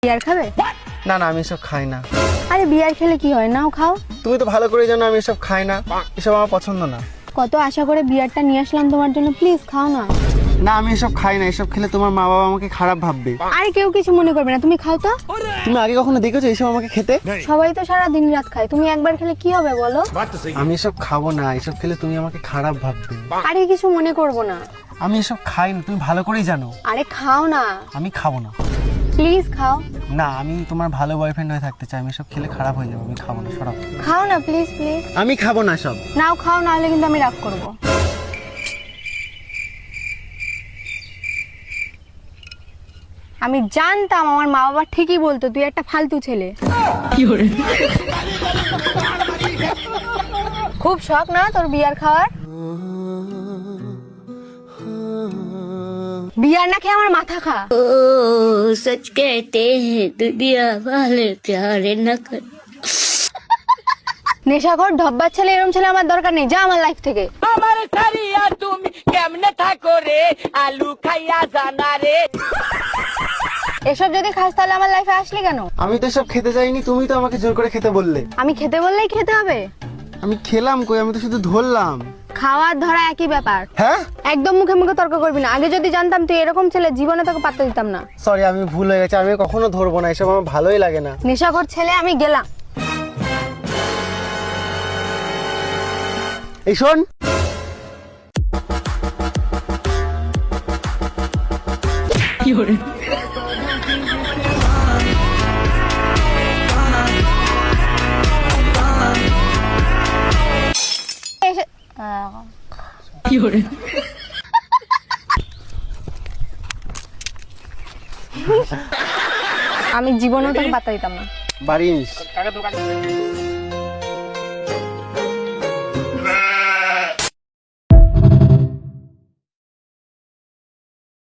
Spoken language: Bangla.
বিয়ার খাবে? না না, আমি এসব খাই না। আরে বিয়ার খেলে কি হয়, নাও খাও। তুমি তো ভালো করে জানো আমি এসব খাই না, এসব আমার পছন্দ না। কত আশা করে বিয়ারটা নিয়ে আসলাম তোমার জন্য, প্লিজ খাও না। না, আমি এসব খাই না, এসব খেলে তোমার মা বাবা আমাকে খারাপ ভাববে। আরে কেউ কিছু মনে করবে না, তুমি খাও তো। তুমি আগে কখনো দেখেছো এসব আমাকে খেতে? সবাই তো সারা দিন রাত খায়, তুমি একবার খেলে কি হবে বলো? আমি এসব খাবো না, এসব খেলে তুমি আমাকে খারাপ ভাববে। আরে কিছু মনে করবো না। আমি এসব খাই না, তুমি ভালো করেই জানো। আরে খাও না, আমি খাবো না। প্লিজ খাও। না, আমি তোমার ভালো বয়ফ্রেন্ড হয়ে থাকতে চাই, আমি এসব খেলে খারাপ হয়ে যাবো, আমি খাবো না, সরাও। খাও না প্লিজ প্লিজ। আমি খাবো না সব। নাও খাও, নাহলে কিন্তু আমি রাগ করবো। আমি জানতাম আমার মা বাবা ঠিকই বলতো তুই একটা ফালতু ছেলে। খুব শখ না তোর বিয়ার খাওয়ার? বিয়ার না খেয়ে আমার মাথা খা। ओ सच कहते हैं दुनिया वाले प्यार न कर। নেশাখোর ঢব্বার ছেলে, এরকম ছেলে আমার দরকার নেই, যা আমার লাইফ থেকে। আমার ছাড়িয়া তুমি কেমনে থাকো রে, আলু খাইয়া জানা রে। এসব যদি খাস তাহলে আমার লাইফে আসলি কেন? আমি তো এসব খেতে চাইনি, তুমি তো আমাকে জোর করে খেতে বললে। আমি খেতে বললেই খেতে হবে? আমি খেলাম কই, আমি তো শুধু ধরলাম। খাওয়ার ধরা একই ব্যাপার। হ্যাঁ, একদম মুখে মুখে তর্ক করবি না। আগে যদি জানতাম তুই এরকম ছেলে, জীবনে তোকে পাত্তা দিতাম না। সরি, আমি ভুল হয়ে গেছে, আমি কখনো ধরবো না, এসব আমার ভালোই লাগে না। নেশাখোর ছেলে, আমি গেলাম। এই শোন, এসে- আমি জীবনেও তোকে পাত্তা দিতাম না। বাড়ি নিস।